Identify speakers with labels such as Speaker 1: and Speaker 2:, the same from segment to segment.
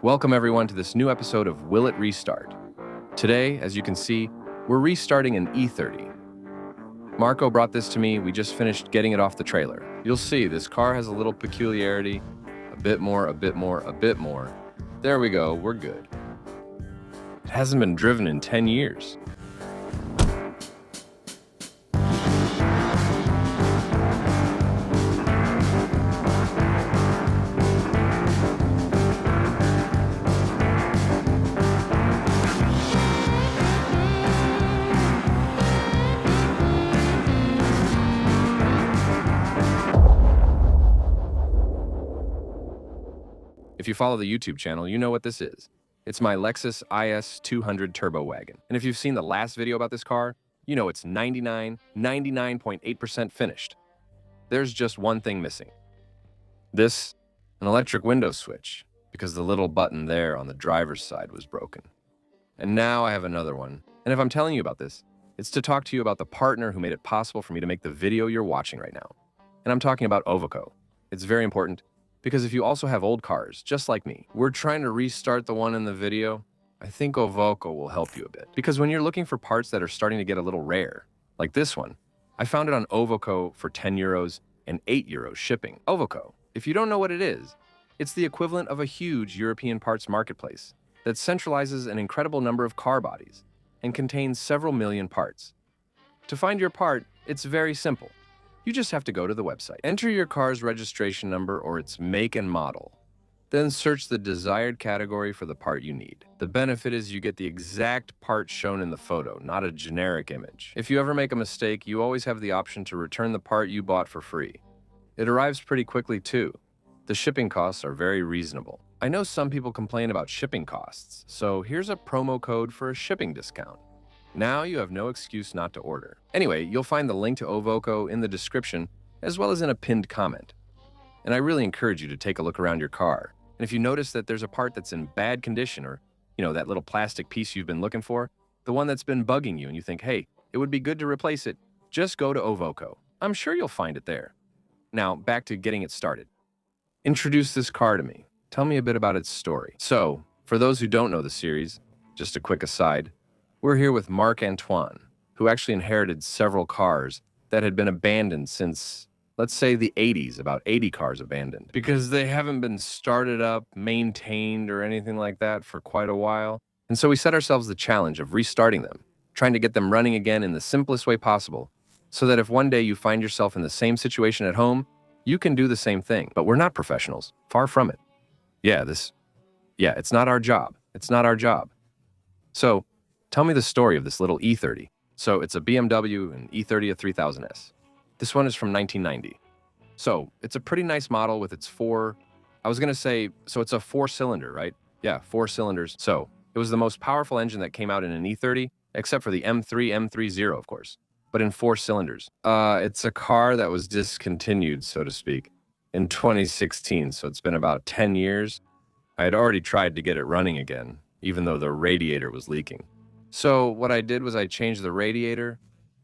Speaker 1: Welcome everyone to this new episode of Will It Restart? Today, as you can see, we're restarting an E30. Marco brought this to me, we just finished getting it off the trailer. You'll see, this car has a little peculiarity, a bit more. There we go, we're good. It hasn't been driven in 10 years. If you follow the YouTube channel, you know what this is. It's my Lexus IS 200 Turbo Wagon. And if you've seen the last video about this car, you know it's 99.8% finished. There's just one thing missing. An electric window switch, because the little button there on the driver's side was broken. And now I have another one. And if I'm telling you about this, it's to talk to you about the partner who made it possible for me to make the video you're watching right now. And I'm talking about Ovoco. It's very important, because if you also have old cars, just like me, we're trying to restart the one in the video, I think Ovoco will help you a bit. Because when you're looking for parts that are starting to get a little rare, like this one, I found it on Ovoco for 10 euros and 8 euros shipping. Ovoco, if you don't know what it is, it's the equivalent of a huge European parts marketplace that centralizes an incredible number of car bodies and contains several million parts. To find your part, it's very simple. You just have to go to the website. Enter your car's registration number or its make and model. Then search the desired category for the part you need. The benefit is you get the exact part shown in the photo, not a generic image. If you ever make a mistake, you always have the option to return the part you bought for free. It arrives pretty quickly too. The shipping costs are very reasonable. I know some people complain about shipping costs, so here's a promo code for a shipping discount. Now you have no excuse not to order. Anyway, you'll find the link to Ovoco in the description, as well as in a pinned comment. And I really encourage you to take a look around your car. And if you notice that there's a part that's in bad condition, or, that little plastic piece you've been looking for, the one that's been bugging you and you think, hey, it would be good to replace it, just go to Ovoco. I'm sure you'll find it there. Now, back to getting it started. Introduce this car to me. Tell me a bit about its story. So, for those who don't know the series, just a quick aside, we're here with Marc-Antoine, who actually inherited several cars that had been abandoned since, let's say, the 80s, about 80 cars abandoned, because they haven't been started up, maintained, or anything like that for quite a while. And so we set ourselves the challenge of restarting them, trying to get them running again in the simplest way possible, so that if one day you find yourself in the same situation at home, you can do the same thing. But we're not professionals, far from it. It's not our job. It's not our job. So, tell me the story of this little E30. So it's a BMW and E30 3000S. This one is from 1990. So it's a pretty nice model with its it's a 4-cylinder, right? Yeah, 4 cylinders. So it was the most powerful engine that came out in an E30, except for the M30, of course, but in 4 cylinders. It's a car that was discontinued, so to speak, in 2016. So it's been about 10 years. I had already tried to get it running again, even though the radiator was leaking. So what I did was I changed the radiator.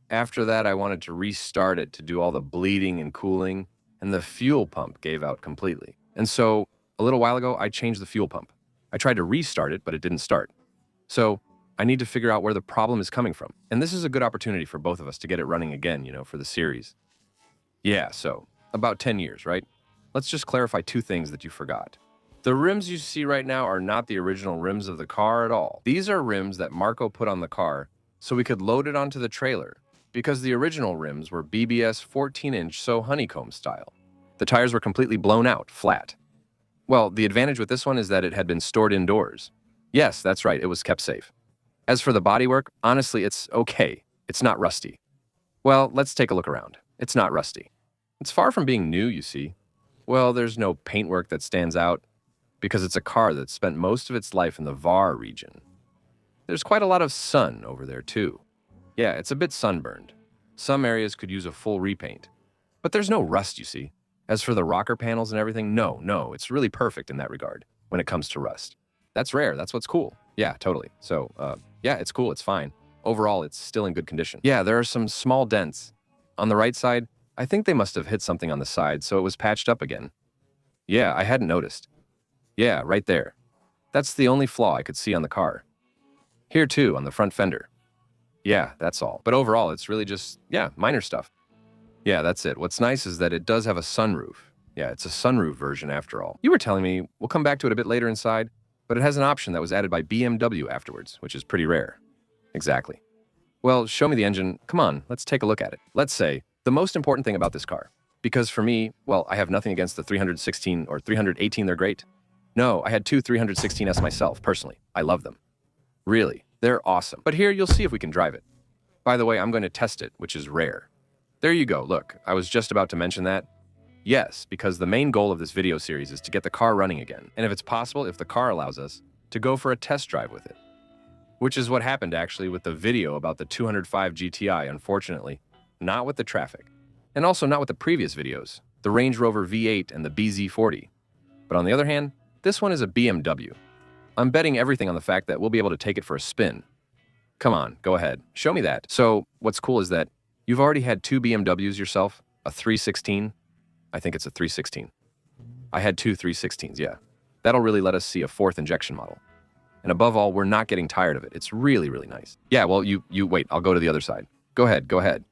Speaker 1: After that, I wanted to restart it to do all the bleeding and cooling, and the fuel pump gave out completely. And so a little while ago, I changed the fuel pump. I tried to restart it, but it didn't start. So I need to figure out where the problem is coming from. And this is a good opportunity for both of us to get it running again, for the series. Yeah, so about 10 years, right? Let's just clarify 2 things that you forgot. The rims you see right now are not the original rims of the car at all. These are rims that Marco put on the car so we could load it onto the trailer, because the original rims were BBS 14-inch, so honeycomb style. The tires were completely blown out, flat. Well, the advantage with this one is that it had been stored indoors. Yes, that's right, it was kept safe. As for the bodywork, honestly, it's okay. It's not rusty. Well, let's take a look around. It's not rusty. It's far from being new, you see. Well, there's no paintwork that stands out, because it's a car that spent most of its life in the VAR region. There's quite a lot of sun over there too. Yeah, it's a bit sunburned. Some areas could use a full repaint. But there's no rust, you see. As for the rocker panels and everything, no, it's really perfect in that regard when it comes to rust. That's rare, that's what's cool. Yeah, totally. So, it's cool, it's fine. Overall, it's still in good condition. Yeah, there are some small dents. On the right side, I think they must have hit something on the side, so it was patched up again. Yeah, I hadn't noticed. Yeah, right there. That's the only flaw I could see on the car. Here too, on the front fender. Yeah, that's all. But overall, it's really just, yeah, minor stuff. Yeah, that's it. What's nice is that it does have a sunroof. Yeah, it's a sunroof version after all. You were telling me, we'll come back to it a bit later inside, but it has an option that was added by BMW afterwards, which is pretty rare. Exactly. Well, show me the engine. Come on, let's take a look at it. Let's say, the most important thing about this car. Because for me, well, I have nothing against the 316 or 318, they're great. No, I had two 316S myself, personally. I love them. Really, they're awesome. But here, you'll see if we can drive it. By the way, I'm going to test it, which is rare. There you go, look, I was just about to mention that. Yes, because the main goal of this video series is to get the car running again, and if it's possible, if the car allows us, to go for a test drive with it. Which is what happened actually with the video about the 205 GTI, unfortunately. Not with the traffic. And also not with the previous videos, the Range Rover V8 and the BZ40. But on the other hand, this one is a BMW. I'm betting everything on the fact that we'll be able to take it for a spin. Come on, go ahead, show me that. So, what's cool is that you've already had two BMWs yourself, a 316. I think it's a 316. I had two 316s, yeah. That'll really let us see a fourth injection model. And above all, we're not getting tired of it. It's really, really nice. Yeah, well, you wait, I'll go to the other side. Go ahead.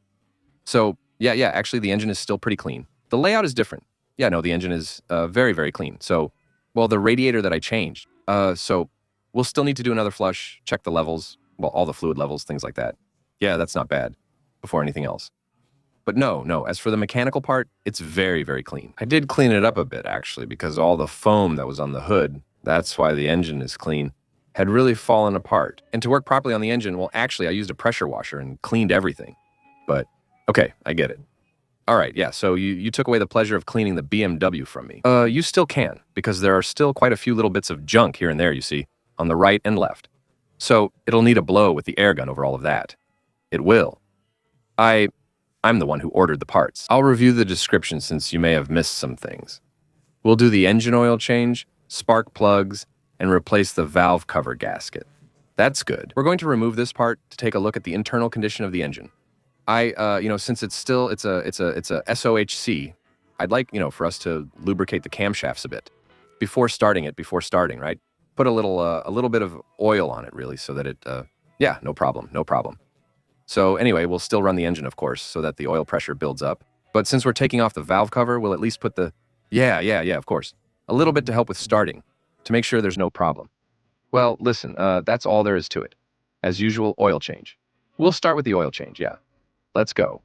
Speaker 1: So, yeah, actually the engine is still pretty clean. The layout is different. Yeah, no, the engine is very, very clean. So, well, the radiator that I changed, so we'll still need to do another flush, check the levels, well, all the fluid levels, things like that. Yeah, that's not bad, before anything else. But no, as for the mechanical part, it's very, very clean. I did clean it up a bit, actually, because all the foam that was on the hood, that's why the engine is clean, had really fallen apart. And to work properly on the engine, well, actually, I used a pressure washer and cleaned everything. But, okay, I get it. All right, yeah, so you took away the pleasure of cleaning the BMW from me. You still can, because there are still quite a few little bits of junk here and there, you see, on the right and left. So it'll need a blow with the air gun over all of that. It will. I'm the one who ordered the parts. I'll review the description since you may have missed some things. We'll do the engine oil change, spark plugs, and replace the valve cover gasket. That's good. We're going to remove this part to take a look at the internal condition of the engine. Since it's a SOHC, I'd like, for us to lubricate the camshafts a bit before starting, right? Put a little bit of oil on it, really, so that it, yeah, no problem. So anyway, we'll still run the engine, of course, so that the oil pressure builds up. But since we're taking off the valve cover, we'll at least put the, yeah, of course, a little bit to help with starting, to make sure there's no problem. Well, listen, that's all there is to it. As usual, oil change. We'll start with the oil change, yeah. Let's go.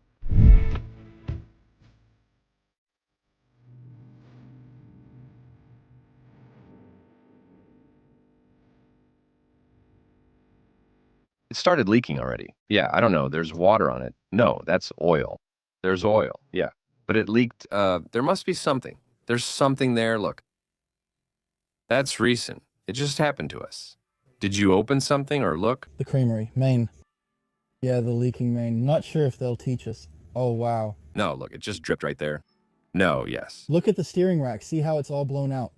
Speaker 1: It started leaking already. Yeah, I don't know. There's water on it. No, that's oil. There's oil. Yeah. But it leaked. There must be something. There's something there. Look. That's recent. It just happened to us. Did you open something or look?
Speaker 2: The creamery, main. Yeah, the leaking main. Not sure if they'll teach us. Oh, wow.
Speaker 1: No, look, it just dripped right there. No, yes.
Speaker 2: Look at the steering rack. See how it's all blown out.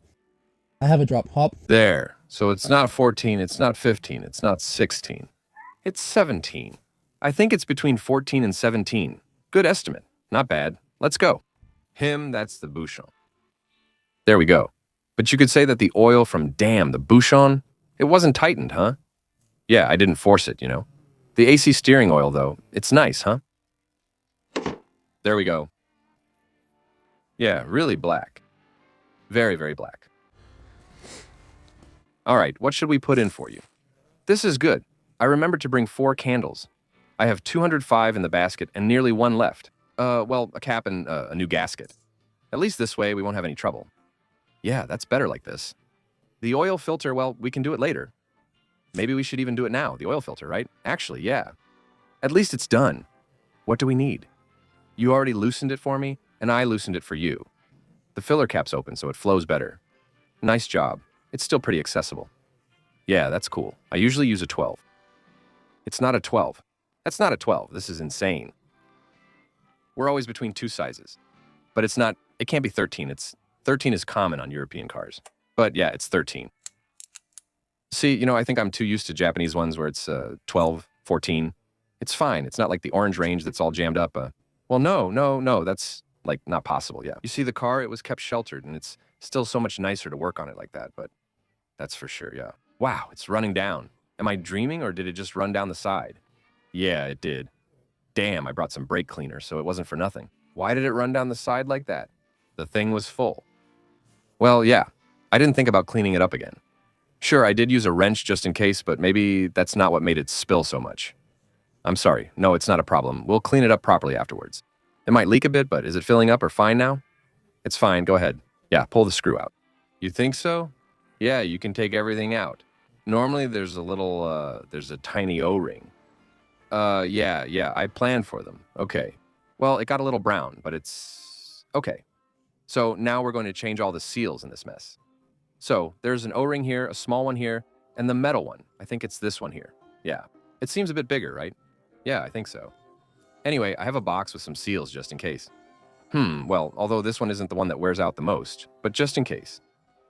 Speaker 2: I have a drop. Hop.
Speaker 1: There. So it's not 14, it's not 15, it's not 16. It's 17. I think it's between 14 and 17. Good estimate. Not bad. Let's go. That's the bouchon. There we go. But you could say that the oil from, the bouchon, it wasn't tightened, huh? Yeah, I didn't force it, The AC steering oil, though, it's nice, huh? There we go. Yeah, really black. Very, very black. All right, what should we put in for you? This is good. I remembered to bring 4 candles. I have 205 in the basket and nearly 1 left. A cap and a new gasket. At least this way we won't have any trouble. Yeah, that's better like this. The oil filter, well, we can do it later. Maybe we should even do it now, the oil filter, right? Actually, yeah. At least it's done. What do we need? You already loosened it for me, and I loosened it for you. The filler cap's open, so it flows better. Nice job. It's still pretty accessible. Yeah, that's cool. I usually use a 12. It's not a 12. That's not a 12. This is insane. We're always between 2 sizes. But it can't be 13. 13 is common on European cars. But yeah, it's 13. See, I think I'm too used to Japanese ones where it's 12, 14. It's fine. It's not like the orange range that's all jammed up. Well, no, that's not possible, yeah. You see, the car, it was kept sheltered, and it's still so much nicer to work on it like that, but That's for sure, yeah. Wow, it's running down. Am I dreaming or did it just run down the side? Yeah, it did. Damn, I brought some brake cleaner, so it wasn't for nothing. Why did it run down the side like that? The thing was full. Well, yeah, I didn't think about cleaning it up again. Sure, I did use a wrench just in case, but maybe that's not what made it spill so much. I'm sorry. No, it's not a problem. We'll clean it up properly afterwards. It might leak a bit, but is it filling up or fine now? It's fine. Go ahead. Yeah, pull the screw out. You think so? Yeah, you can take everything out. Normally there's a tiny O-ring. Yeah, I planned for them. Okay. Well, it got a little brown, but it's okay. So now we're going to change all the seals in this mess. So there's an O-ring here, a small one here, and the metal one. I think it's this one here. Yeah. It seems a bit bigger, right? Yeah, I think so. Anyway, I have a box with some seals just in case. Well, although this one isn't the one that wears out the most, but just in case.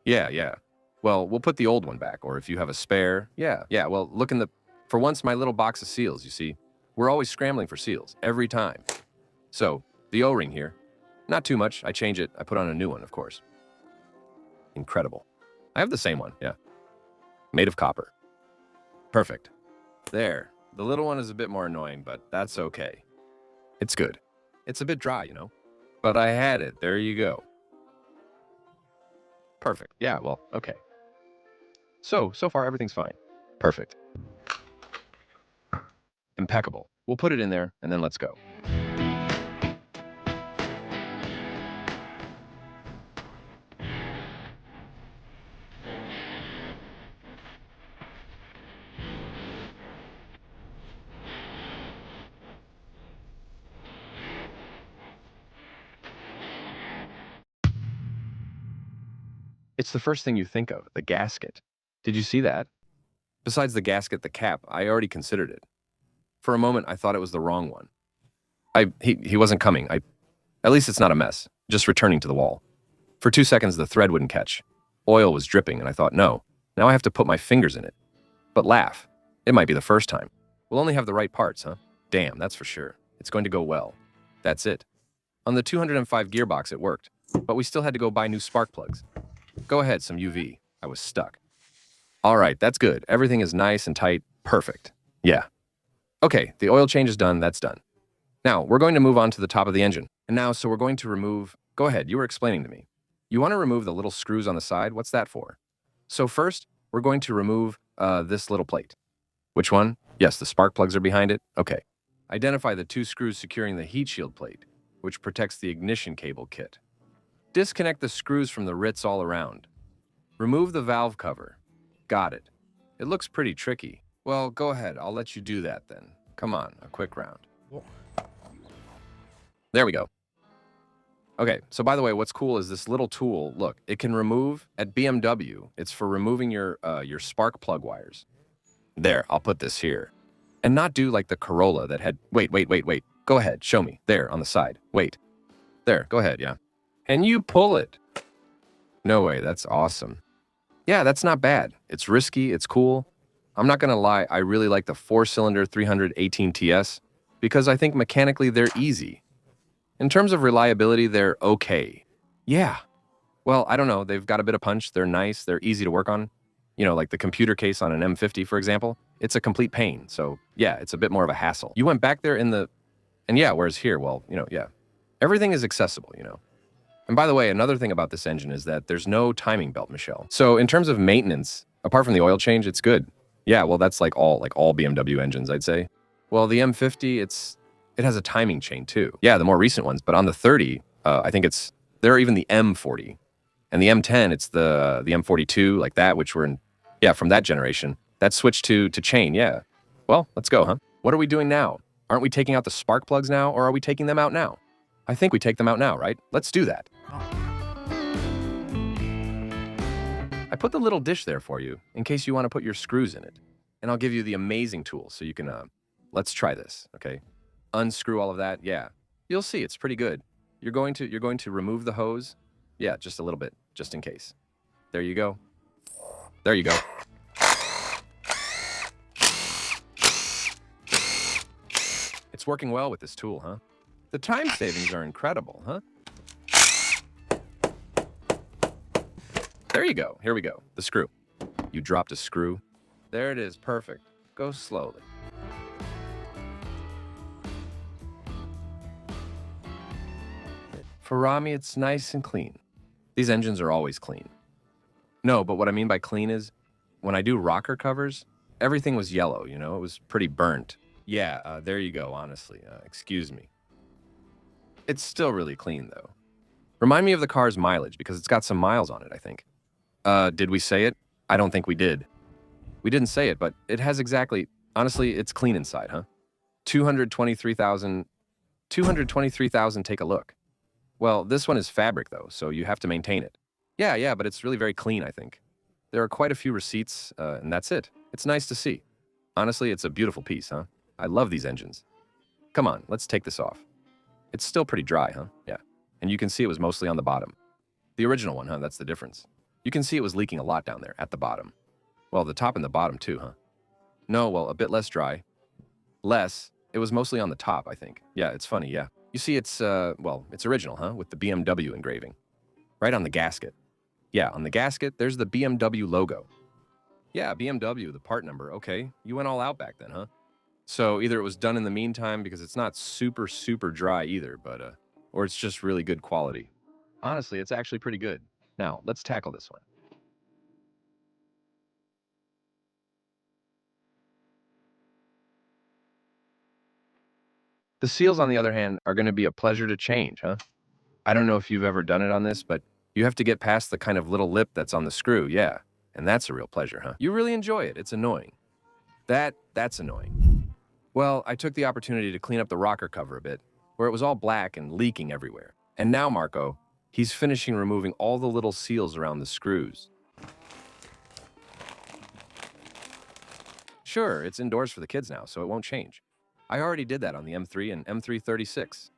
Speaker 1: Yeah. Well, we'll put the old one back, or if you have a spare. Yeah, well, look in the... For once, my little box of seals, you see. We're always scrambling for seals, every time. So, the O-ring here. Not too much. I change it. I put on a new one, of course. Incredible. I have the same one, yeah. Made of copper. Perfect. There. The little one is a bit more annoying, but that's okay. It's good. It's a bit dry, you know. But I had it. There you go. Perfect. Yeah, well, okay. So far everything's fine. Perfect. Impeccable. We'll put it in there, and then let's go. It's the first thing you think of, the gasket. Did you see that? Besides the gasket, the cap, I already considered it. For a moment, I thought it was the wrong one. He wasn't coming. At least it's not a mess, just returning to the wall. For 2 seconds, the thread wouldn't catch. Oil was dripping, and I thought, no, now I have to put my fingers in it. But laugh. It might be the first time. We'll only have the right parts, huh? Damn, that's for sure. It's going to go well. That's it. On the 205 gearbox, it worked, but we still had to go buy new spark plugs. Go ahead, some UV. I was stuck. All right, that's good. Everything is nice and tight. Perfect. Yeah. Okay, the oil change is done. That's done. Now, we're going to move on to the top of the engine. And now, so we're going to remove... Go ahead, you were explaining to me. You want to remove the little screws on the side? What's that for? So first, we're going to remove this little plate. Which one? Yes, the spark plugs are behind it. Okay. Identify the 2 screws securing the heat shield plate, which protects the ignition cable kit. Disconnect the screws from the rivets all around. Remove the valve cover. Got it. It looks pretty tricky. Well, go ahead. I'll let you do that then. Come on, a quick round. There we go. Okay, so by the way, what's cool is this little tool. Look, it can remove, at BMW, it's for removing your spark plug wires. There, I'll put this here. And not do like the Corolla that had... Wait. Go ahead, show me. There, on the side. Wait. There, go ahead, yeah. And you pull it. No way, that's awesome. Yeah, that's not bad. It's risky, it's cool. I'm not gonna lie, I really like the 4-cylinder 318 TS because I think mechanically they're easy. In terms of reliability, they're okay. Yeah. Well, I don't know, they've got a bit of punch, they're nice, they're easy to work on. You know, like the computer case on an M50, for example. It's a complete pain, so yeah, it's a bit more of a hassle. You went back there in the... And yeah, whereas here, well, you know, yeah. Everything is accessible, you know. And by the way, another thing about this engine is that there's no timing belt, Michelle. So in terms of maintenance, apart from the oil change, it's good. Yeah, well, that's like all BMW engines, I'd say. Well, the M50, it has a timing chain too. Yeah, the more recent ones, but on the 30, I think there are even the M40. And the M10, it's the M42, like that, which were in, yeah, from that generation. That switched to chain, yeah. Well, let's go, huh? What are we doing now? Aren't we taking out the spark plugs now, or are we taking them out now? I think we take them out now, right? Let's do that. I put the little dish there for you, in case you want to put your screws in it. And I'll give you the amazing tool, so you can, let's try this, okay? Unscrew all of that, yeah. You'll see, it's pretty good. You're going to remove the hose. Yeah, just a little bit, just in case. There you go. There you go. It's working well with this tool, huh? The time savings are incredible, huh? There you go. Here we go. The screw. You dropped a screw. There it is, perfect. Go slowly. For Rami, it's nice and clean. These engines are always clean. No, but what I mean by clean is, when I do rocker covers, everything was yellow, you know? It was pretty burnt. Yeah, there you go, honestly. Excuse me. It's still really clean, though. Remind me of the car's mileage, because it's got some miles on it, I think. Did we say it? I don't think we did. We didn't say it, but it has exactly... Honestly, it's clean inside, huh? 223,000... 223,000, take a look. Well, this one is fabric, though, so you have to maintain it. Yeah, but it's really very clean, I think. There are quite a few receipts, and that's it. It's nice to see. Honestly, it's a beautiful piece, huh? I love these engines. Come on, let's take this off. It's still pretty dry, huh? Yeah. And you can see it was mostly on the bottom. The original one, huh? That's the difference. You can see it was leaking a lot down there, at the bottom. Well, the top and the bottom too, huh? No, well, a bit less dry. Less. It was mostly on the top, I think. Yeah, it's funny, yeah. You see it's, well, it's original, huh? With the BMW engraving. Right on the gasket. Yeah, on the gasket, there's the BMW logo. Yeah, BMW, the part number. Okay, you went all out back then, huh? So either it was done in the meantime because it's not super, super dry either, but, or it's just really good quality. Honestly, it's actually pretty good. Now, let's tackle this one. The seals, on the other hand, are going to be a pleasure to change, huh? I don't know if you've ever done it on this, but you have to get past the kind of little lip that's on the screw, yeah. And that's a real pleasure, huh? You really enjoy it. It's annoying. That's annoying. Well, I took the opportunity to clean up the rocker cover a bit, where it was all black and leaking everywhere. And now, Marco, he's finishing removing all the little seals around the screws. Sure, it's indoors for the kids now, so it won't change. I already did that on the M3 and M336.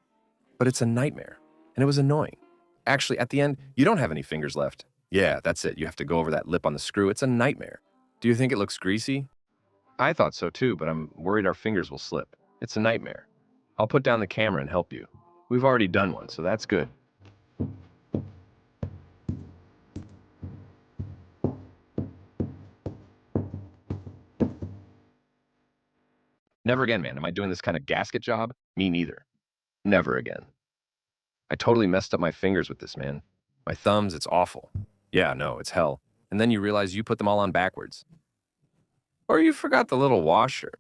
Speaker 1: But it's a nightmare, and it was annoying. Actually, at the end, you don't have any fingers left. Yeah, that's it. You have to go over that lip on the screw. It's a nightmare. Do you think it looks greasy? I thought so too, but I'm worried our fingers will slip. It's a nightmare. I'll put down the camera and help you. We've already done one, so that's good. Never again, man. Am I doing this kind of gasket job? Me neither. Never again. I totally messed up my fingers with this, man. My thumbs, it's awful. Yeah, no, it's hell. And then you realize you put them all on backwards. Or you forgot the little washer.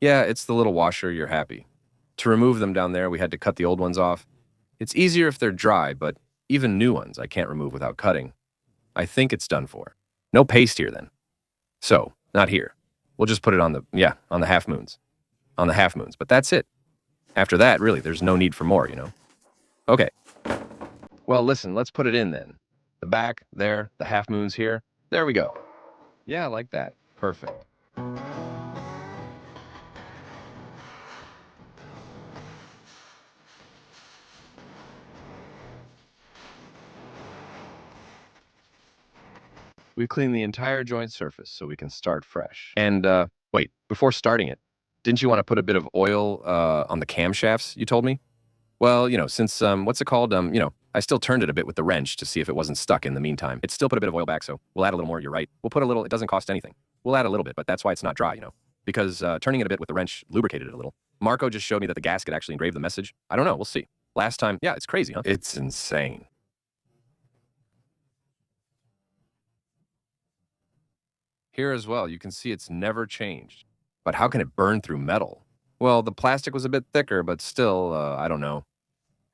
Speaker 1: Yeah, it's the little washer, you're happy. To remove them down there, we had to cut the old ones off. It's easier if they're dry, but even new ones I can't remove without cutting. I think it's done for. No paste here then. So, not here. We'll just put it on on the half moons. On the half moons, but that's it. After that, really, there's no need for more, you know? Okay. Well, listen, let's put it in then. The back, there, the half moons here. There we go. Yeah, like that. Perfect. We cleaned the entire joint surface so we can start fresh. And, wait, before starting it, didn't you want to put a bit of oil, on the camshafts, you told me? Well, you know, since, what's it called? I still turned it a bit with the wrench to see if it wasn't stuck in the meantime. It still put a bit of oil back, so we'll add a little more, you're right. We'll put a little, it doesn't cost anything. We'll add a little bit, but that's why it's not dry, you know? Because, turning it a bit with the wrench lubricated it a little. Marco just showed me that the gasket actually engraved the message. I don't know, we'll see. Last time, yeah, it's crazy, huh? It's insane. Here as well, you can see it's never changed. But how can it burn through metal? Well, the plastic was a bit thicker, but still, I don't know.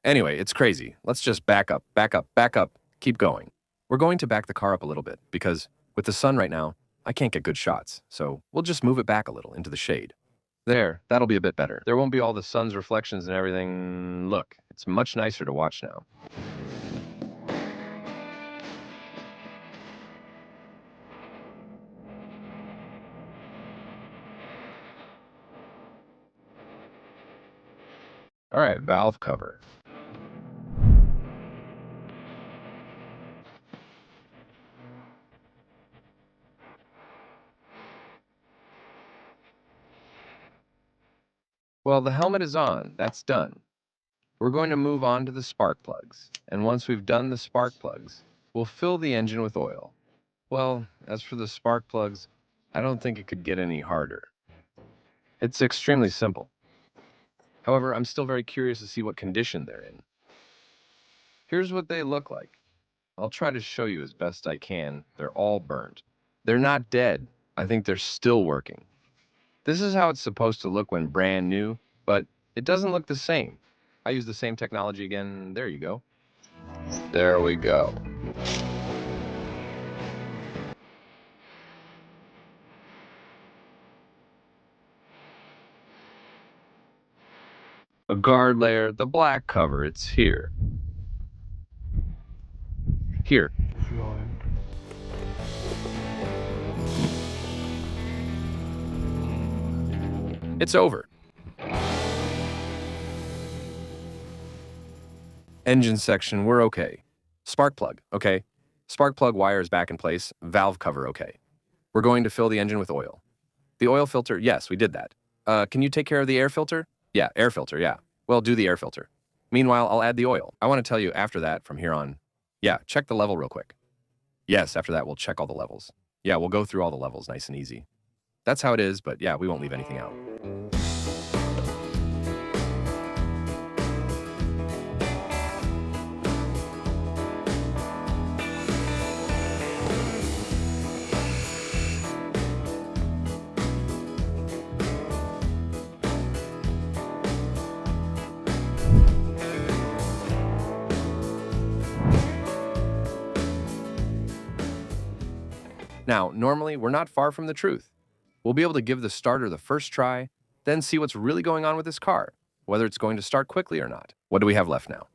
Speaker 1: Anyway, it's crazy. Let's just back up, back up, back up, keep going. We're going to back the car up a little bit because with the sun right now, I can't get good shots. So we'll just move it back a little into the shade. There, that'll be a bit better. There won't be all the sun's reflections and everything. Look, it's much nicer to watch now. All right, valve cover. Well, the helmet is on. That's done. We're going to move on to the spark plugs. And once we've done the spark plugs, we'll fill the engine with oil. Well, as for the spark plugs, I don't think it could get any harder. It's extremely simple. However, I'm still very curious to see what condition they're in. Here's what they look like. I'll try to show you as best I can. They're all burnt. They're not dead. I think they're still working. This is how it's supposed to look when brand new, but it doesn't look the same. I use the same technology again. There you go. There we go. A guard layer, the black cover, it's here. Here. It's over. Engine section, we're okay. Spark plug, okay. Spark plug wire is back in place. Valve cover, okay. We're going to fill the engine with oil. The oil filter, yes, we did that. Can you take care of the air filter? Yeah, air filter, yeah. Well, do the air filter. Meanwhile, I'll add the oil. I want to tell you after that, from here on, yeah, check the level real quick. Yes, after that, we'll check all the levels. Yeah, we'll go through all the levels nice and easy. That's how it is, but yeah, we won't leave anything out. Now, normally, we're not far from the truth. We'll be able to give the starter the first try, then see what's really going on with this car, whether it's going to start quickly or not. What do we have left now?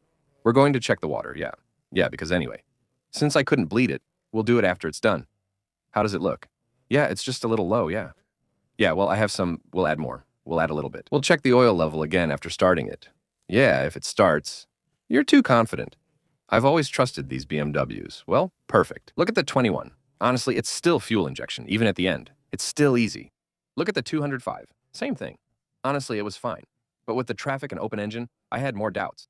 Speaker 1: We're going to check the water, yeah. Yeah, because anyway, since I couldn't bleed it, we'll do it after it's done. How does it look? Yeah, it's just a little low, yeah. Yeah, well, I have some, we'll add more. We'll add a little bit. We'll check the oil level again after starting it. Yeah, if it starts. You're too confident. I've always trusted these BMWs. Well, perfect. Look at the 21. Honestly, it's still fuel injection, even at the end. It's still easy. Look at the 205. Same thing. Honestly, it was fine. But with the traffic and open engine, I had more doubts.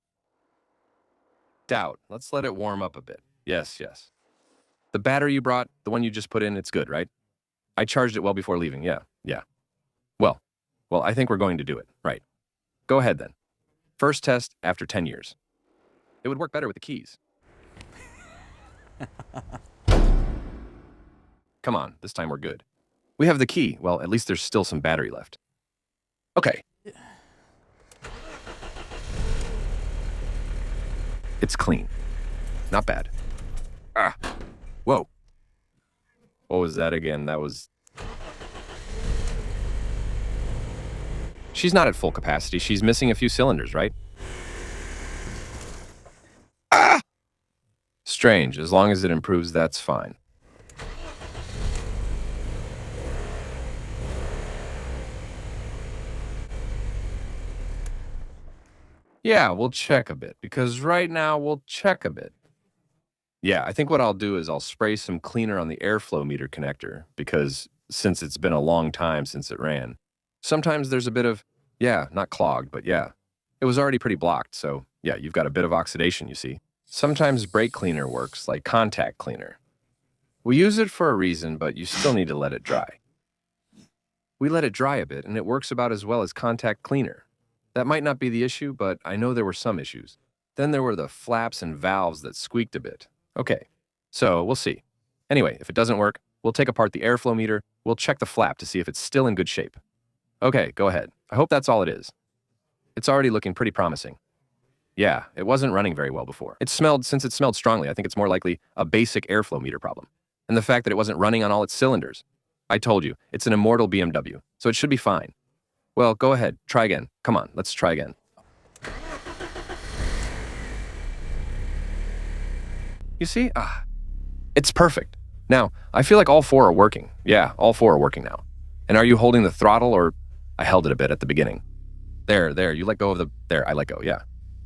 Speaker 1: Doubt. Let's let it warm up a bit. Yes, yes. The battery you brought, the one you just put in, it's good, right? I charged it well before leaving, yeah. Well, I think we're going to do it, right. Go ahead then. First test after 10 years. It would work better with the keys. Come on, this time we're good. We have the key. Well, at least there's still some battery left. Okay. It's clean. Not bad. Ah. Whoa. What was that again? That was... She's not at full capacity. She's missing a few cylinders, right? Ah! Strange. As long as it improves, that's fine. Yeah, we'll check a bit, because right now we'll check a bit. Yeah, I think what I'll do is I'll spray some cleaner on the airflow meter connector, because since it's been a long time since it ran, sometimes there's a bit of, yeah, not clogged, but yeah. It was already pretty blocked, so yeah, you've got a bit of oxidation, you see. Sometimes brake cleaner works, like contact cleaner. We use it for a reason, but you still need to let it dry. We let it dry a bit, and it works about as well as contact cleaner. That might not be the issue, but I know there were some issues. Then there were the flaps and valves that squeaked a bit. Okay, so we'll see. Anyway, if it doesn't work, we'll take apart the airflow meter, we'll check the flap to see if it's still in good shape. Okay, go ahead. I hope that's all it is. It's already looking pretty promising. Yeah, it wasn't running very well before. Since it smelled strongly, I think it's more likely a basic airflow meter problem. And the fact that it wasn't running on all its cylinders. I told you, it's an immortal BMW, so it should be fine. Well, go ahead, try again. Come on, let's try again. You see? It's perfect. Now, I feel like all four are working. Yeah, all four are working now. And are you holding the throttle, or... I held it a bit at the beginning. There, you let go of the... There, I let go, yeah.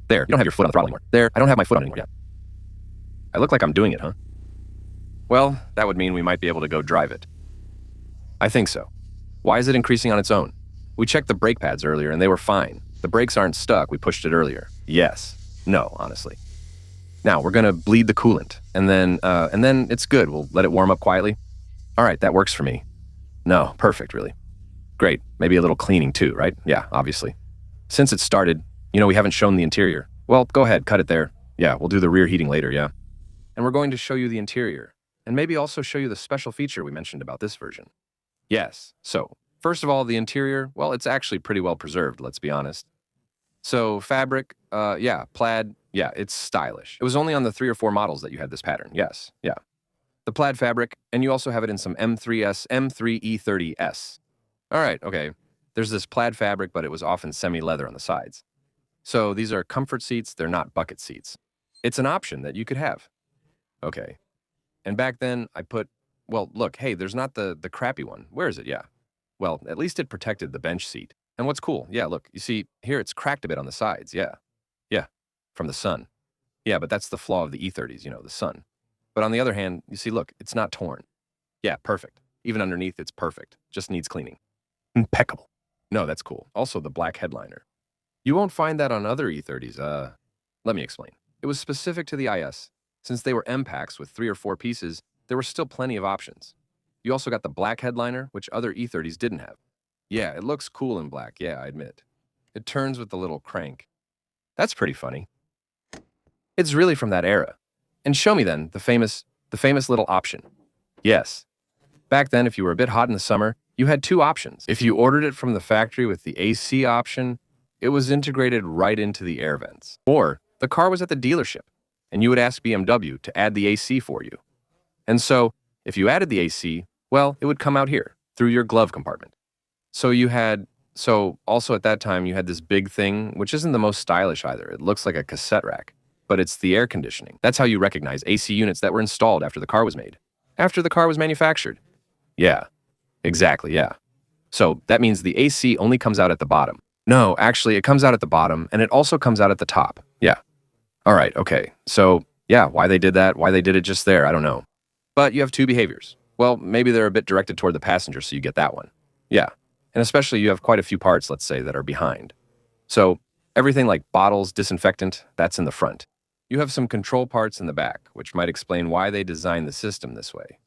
Speaker 1: There, you don't have your foot on the throttle anymore. There, I don't have my foot on anymore, yeah. I look like I'm doing it, huh? Well, that would mean we might be able to go drive it. I think so. Why is it increasing on its own? We checked the brake pads earlier and they were fine. The brakes aren't stuck, we pushed it earlier. Yes. No, honestly. Now we're gonna bleed the coolant, and then it's good. We'll let it warm up quietly. All right, that works for me. No, perfect, really. Great. Maybe a little cleaning too, right? Yeah, obviously. Since it started, we haven't shown the interior. Well, go ahead, cut it there. Yeah, we'll do the rear heating later, yeah. And we're going to show you the interior, and maybe also show you the special feature we mentioned about this version. Yes, so, first of all, the interior, well, it's actually pretty well preserved, let's be honest. So, fabric, yeah, plaid, yeah, it's stylish. It was only on the 3 or 4 models that you had this pattern, yes, yeah. The plaid fabric, and you also have it in some M3S, M3 E30S. All right, okay. There's this plaid fabric, but it was often semi-leather on the sides. So these are comfort seats, they're not bucket seats. It's an option that you could have. Okay. And back then, well, look, hey, there's not the crappy one. Where is it? Yeah. Well, at least it protected the bench seat. And what's cool, yeah, look, you see, here it's cracked a bit on the sides, yeah. Yeah, from the sun. Yeah, but that's the flaw of the E30s, the sun. But on the other hand, you see, look, it's not torn. Yeah, perfect. Even underneath, it's perfect. Just needs cleaning. Impeccable. No, that's cool. Also, the black headliner. You won't find that on other E30s. Let me explain. It was specific to the IS. Since they were M packs with 3 or 4 pieces, there were still plenty of options. You also got the black headliner, which other E30s didn't have. Yeah, it looks cool in black, yeah, I admit. It turns with the little crank. That's pretty funny. It's really from that era. And show me then, the famous little option. Yes. Back then, if you were a bit hot in the summer, you had 2 options. If you ordered it from the factory with the AC option, it was integrated right into the air vents. Or the car was at the dealership, and you would ask BMW to add the AC for you. And so, if you added the AC, well, it would come out here, through your glove compartment. So also at that time, you had this big thing, which isn't the most stylish either. It looks like a cassette rack, but it's the air conditioning. That's how you recognize AC units that were installed after the car was made. After the car was manufactured. Yeah, exactly, yeah. So that means the AC only comes out at the bottom. No, actually, it comes out at the bottom, and it also comes out at the top. Yeah. All right, okay. So, yeah, why they did that, why they did it just there, I don't know. But you have 2 behaviors. Well, maybe they're a bit directed toward the passenger, so you get that one. Yeah. And especially you have quite a few parts, let's say, that are behind. So everything like bottles, disinfectant, that's in the front. You have some control parts in the back, which might explain why they designed the system this way.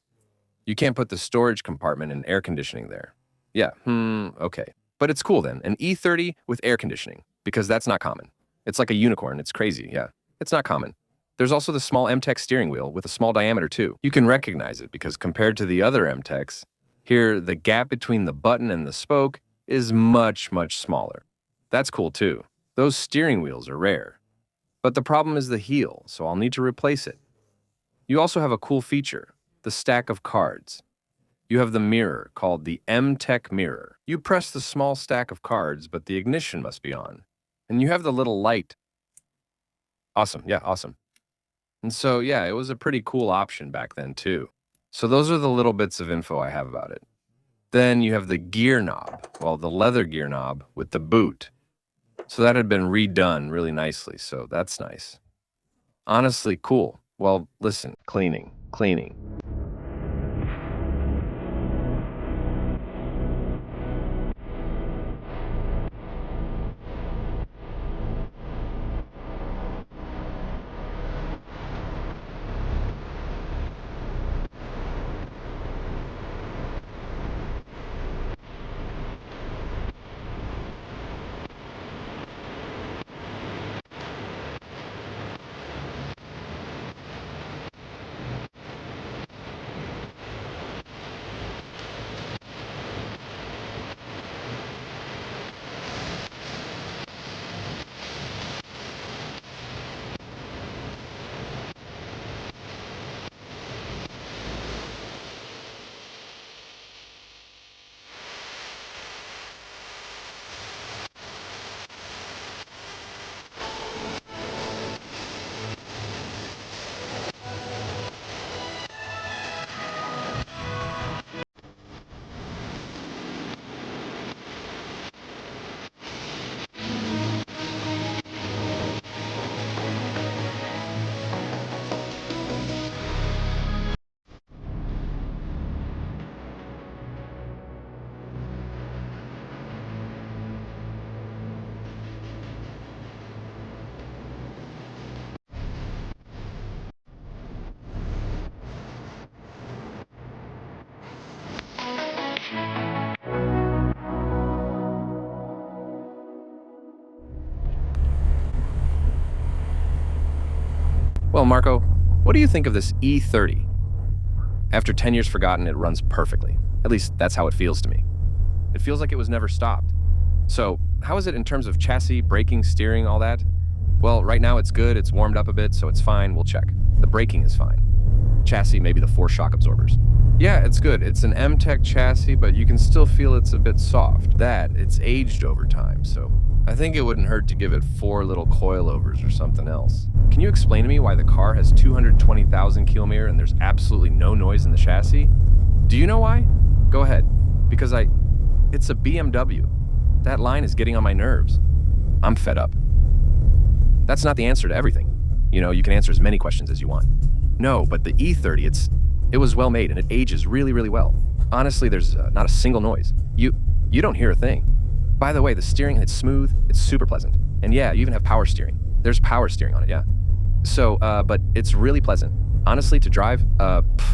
Speaker 1: You can't put the storage compartment and air conditioning there. Yeah, okay. But it's cool then, an E30 with air conditioning, because that's not common. It's like a unicorn, it's crazy, yeah. It's not common. There's also the small M-Tech steering wheel with a small diameter too. You can recognize it because compared to the other M-Techs, here the gap between the button and the spoke is much, much smaller. That's cool too. Those steering wheels are rare. But the problem is the heel, so I'll need to replace it. You also have a cool feature, the stack of cards. You have the mirror, called the M-Tech mirror. You press the small stack of cards, but the ignition must be on. And you have the little light. Awesome, yeah, awesome. And so, yeah, it was a pretty cool option back then, too. So those are the little bits of info I have about it. Then you have the gear knob, well, the leather gear knob with the boot. So that had been redone really nicely, so that's nice. Honestly, cool. Well, listen, cleaning. Well, Marco, what do you think of this E30? After 10 years forgotten, it runs perfectly. At least that's how it feels to me. It feels like it was never stopped. So, how is it in terms of chassis, braking, steering, all that? Well, right now it's good, it's warmed up a bit, so it's fine, we'll check. The braking is fine. Chassis, maybe the 4 shock absorbers. Yeah, it's good. It's an M-Tech chassis, but you can still feel it's a bit soft. It's aged over time, so I think it wouldn't hurt to give it 4 little coilovers or something else. Can you explain to me why the car has 220,000 km and there's absolutely no noise in the chassis? Do you know why? Go ahead. Because it's a BMW. That line is getting on my nerves. I'm fed up. That's not the answer to everything. You know, you can answer as many questions as you want. No, but the E30, it was well made and it ages really, really well. Honestly, there's not a single noise. You don't hear a thing. By the way, the steering, it's smooth, it's super pleasant. And yeah, you even have power steering. There's power steering on it, yeah. So, but it's really pleasant. Honestly, to drive,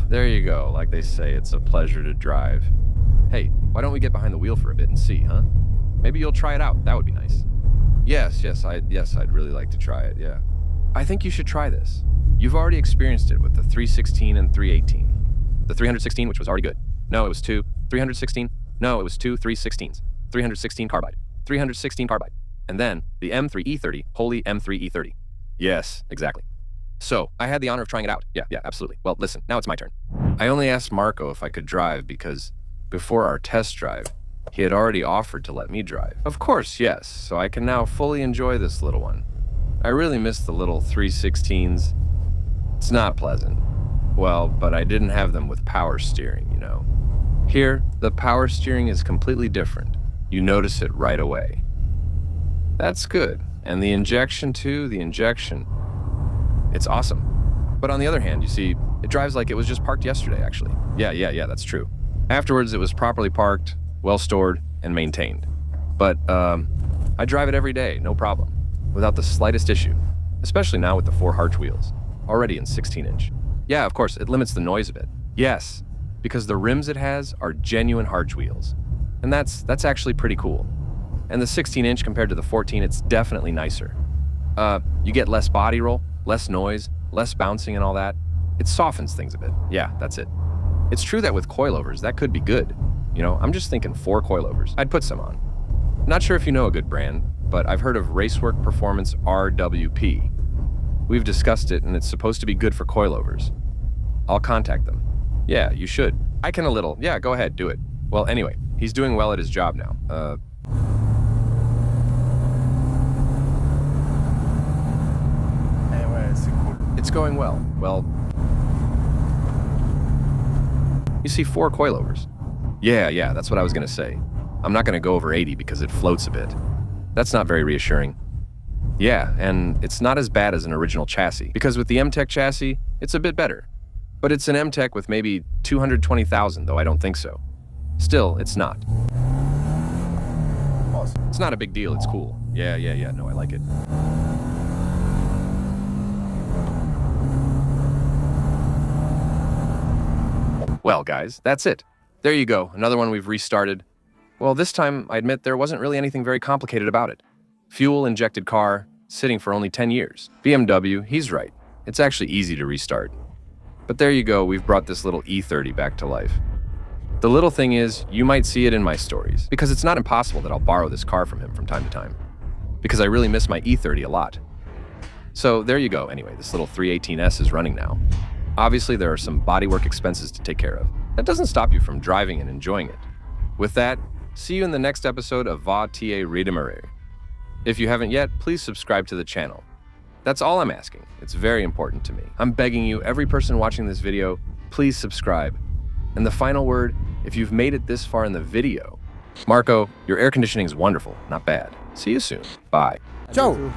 Speaker 1: there you go. Like they say, it's a pleasure to drive. Hey, why don't we get behind the wheel for a bit and see, huh? Maybe you'll try it out. That would be nice. Yes, I'd really like to try it, yeah. I think you should try this. You've already experienced it with the 316 and 318. The 316, which was already good. No, it was 2. 316? No, it was 2 316s. 316 carbide. 316 carbide. And then the M3 E30, holy M3 E30. Yes, exactly. So, I had the honor of trying it out. Yeah, absolutely. Well, listen, now it's my turn. I only asked Marco if I could drive because before our test drive, he had already offered to let me drive. Of course, yes, so I can now fully enjoy this little one. I really miss the little 316s. It's not pleasant. Well, but I didn't have them with power steering, you know. Here, the power steering is completely different. You notice it right away. That's good. And the injection too, it's awesome. But on the other hand, you see, it drives like it was just parked yesterday, actually. Yeah, that's true. Afterwards, it was properly parked, well stored, and maintained. But, I drive it every day, no problem, without the slightest issue, especially now with the 4 Harch wheels, already in 16-inch. Yeah, of course, it limits the noise a bit. Yes, because the rims it has are genuine Harch wheels. And that's actually pretty cool. And the 16-inch compared to the 14, it's definitely nicer. You get less body roll, less noise, less bouncing and all that. It softens things a bit. Yeah, that's it. It's true that with coilovers, that could be good. You know, I'm just thinking 4 coilovers. I'd put some on. Not sure if you know a good brand, but I've heard of Racework Performance RWP. We've discussed it, and it's supposed to be good for coilovers. I'll contact them. Yeah, you should. I can a little. Yeah, go ahead, do it. Well, anyway, he's doing well at his job now. It's going well. Well, you see 4 coilovers. Yeah, that's what I was gonna say. I'm not gonna go over 80 because it floats a bit. That's not very reassuring. Yeah, and it's not as bad as an original chassis, because with the M-Tech chassis, it's a bit better. But it's an M-Tech with maybe 220,000, though I don't think so. Still, it's not. Awesome. It's not a big deal, it's cool. Yeah, no, I like it. Well, guys, that's it. There you go, another one we've restarted. Well, this time, I admit there wasn't really anything very complicated about it. Fuel-injected car, sitting for only 10 years. BMW, he's right. It's actually easy to restart. But there you go, we've brought this little E30 back to life. The little thing is, you might see it in my stories, because it's not impossible that I'll borrow this car from him from time to time. Because I really miss my E30 a lot. So there you go, anyway, this little 318S is running now. Obviously, there are some bodywork expenses to take care of. That doesn't stop you from driving and enjoying it. With that, see you in the next episode of Va Ta Redemarer. If you haven't yet, please subscribe to the channel. That's all I'm asking. It's very important to me. I'm begging you, every person watching this video, please subscribe. And the final word, if you've made it this far in the video, Marco, your air conditioning is wonderful, not bad. See you soon. Bye.
Speaker 2: Ciao.